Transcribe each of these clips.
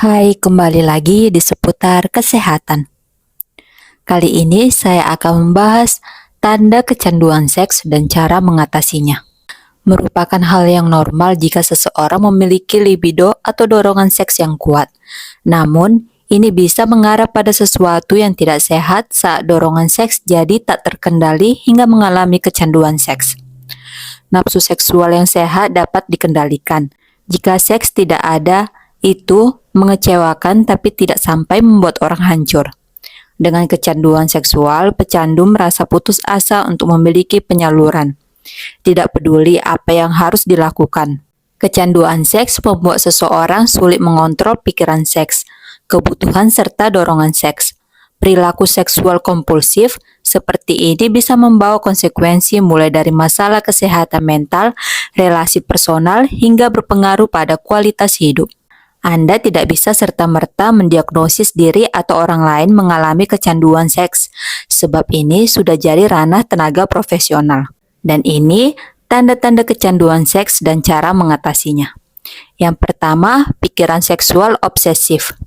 Hai, kembali lagi di seputar kesehatan. Kali ini saya akan membahas tanda kecanduan seks dan cara mengatasinya. Merupakan hal yang normal jika seseorang memiliki libido atau dorongan seks yang kuat. Namun, ini bisa mengarah pada sesuatu yang tidak sehat saat dorongan seks jadi tak terkendali hingga mengalami kecanduan seks. Nafsu seksual yang sehat dapat dikendalikan. Jika seks tidak ada, itu mengecewakan tapi tidak sampai membuat orang hancur. Dengan kecanduan seksual, pecandu merasa putus asa untuk memiliki penyaluran. Tidak peduli apa yang harus dilakukan. Kecanduan seks membuat seseorang sulit mengontrol pikiran seks, kebutuhan serta dorongan seks. Perilaku seksual kompulsif seperti ini bisa membawa konsekuensi mulai dari masalah kesehatan mental, relasi personal, hingga berpengaruh pada kualitas hidup. Anda tidak bisa serta-merta mendiagnosis diri atau orang lain mengalami kecanduan seks, sebab ini sudah jadi ranah tenaga profesional. Dan ini tanda-tanda kecanduan seks dan cara mengatasinya. Yang pertama, pikiran seksual obsesif.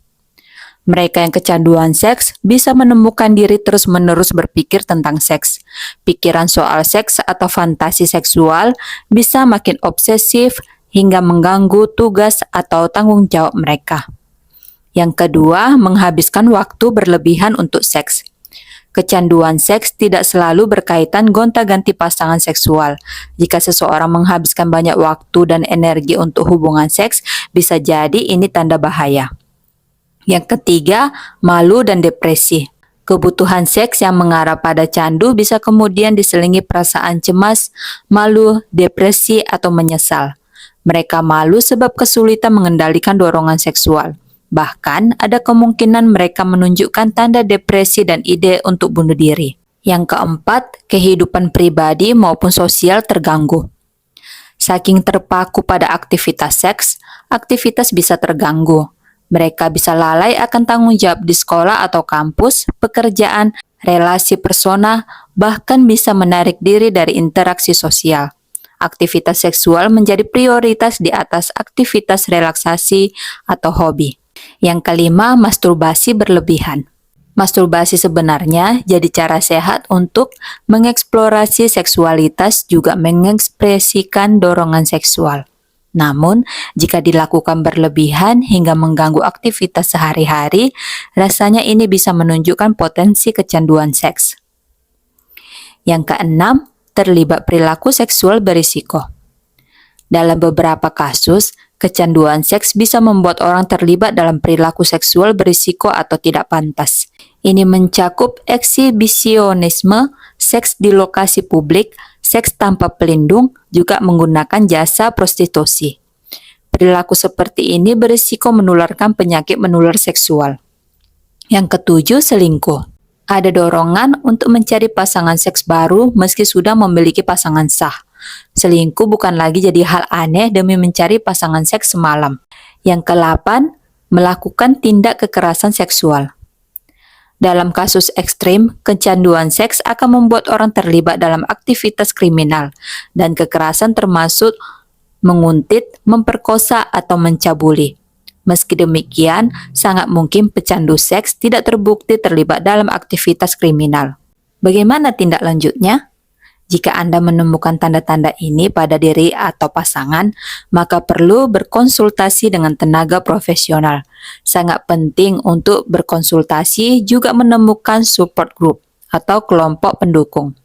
Mereka yang kecanduan seks bisa menemukan diri terus-menerus berpikir tentang seks. Pikiran soal seks atau fantasi seksual bisa makin obsesif hingga mengganggu tugas atau tanggung jawab mereka. Yang kedua, menghabiskan waktu berlebihan untuk seks. Kecanduan seks tidak selalu berkaitan gonta-ganti pasangan seksual. Jika seseorang menghabiskan banyak waktu dan energi untuk hubungan seks, bisa jadi ini tanda bahaya. Yang ketiga, malu dan depresi. Kebutuhan seks yang mengarah pada candu bisa kemudian diselingi perasaan cemas, malu, depresi, atau menyesal. Mereka malu sebab kesulitan mengendalikan dorongan seksual. Bahkan, ada kemungkinan mereka menunjukkan tanda depresi dan ide untuk bunuh diri. Yang keempat, kehidupan pribadi maupun sosial terganggu. Saking terpaku pada aktivitas seks, aktivitas bisa terganggu. Mereka bisa lalai akan tanggung jawab di sekolah atau kampus, pekerjaan, relasi personal, bahkan bisa menarik diri dari interaksi sosial. Aktivitas seksual menjadi prioritas di atas aktivitas relaksasi atau hobi. Yang kelima, masturbasi berlebihan. Masturbasi sebenarnya jadi cara sehat untuk mengeksplorasi seksualitas, juga mengekspresikan dorongan seksual. Namun, jika dilakukan berlebihan hingga mengganggu aktivitas sehari-hari, rasanya ini bisa menunjukkan potensi kecanduan seks. Yang keenam, terlibat perilaku seksual berisiko. Dalam beberapa kasus, kecanduan seks bisa membuat orang terlibat dalam perilaku seksual berisiko atau tidak pantas. Ini mencakup eksibisionisme, seks di lokasi publik, seks tanpa pelindung, juga menggunakan jasa prostitusi. Perilaku seperti ini berisiko menularkan penyakit menular seksual. Yang ketujuh, selingkuh. Ada dorongan untuk mencari pasangan seks baru meski sudah memiliki pasangan sah. Selingkuh bukan lagi jadi hal aneh demi mencari pasangan seks semalam. Yang ke-8, melakukan tindak kekerasan seksual. Dalam kasus ekstrim, kecanduan seks akan membuat orang terlibat dalam aktivitas kriminal, dan kekerasan termasuk menguntit, memperkosa, atau mencabuli. Meski demikian, sangat mungkin pecandu seks tidak terbukti terlibat dalam aktivitas kriminal. Bagaimana tindak lanjutnya? Jika Anda menemukan tanda-tanda ini pada diri atau pasangan, maka perlu berkonsultasi dengan tenaga profesional. Sangat penting untuk berkonsultasi juga menemukan support group atau kelompok pendukung.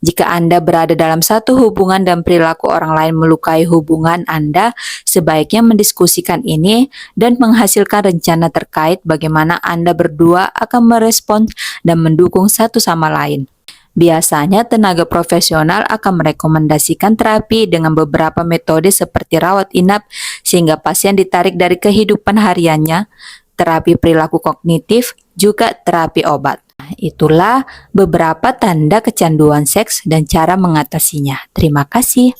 Jika Anda berada dalam satu hubungan dan perilaku orang lain melukai hubungan Anda, sebaiknya mendiskusikan ini dan menghasilkan rencana terkait bagaimana Anda berdua akan merespons dan mendukung satu sama lain. Biasanya tenaga profesional akan merekomendasikan terapi dengan beberapa metode seperti rawat inap sehingga pasien ditarik dari kehidupan hariannya, terapi perilaku kognitif, juga terapi obat. Itulah beberapa tanda kecanduan seks dan cara mengatasinya. Terima kasih.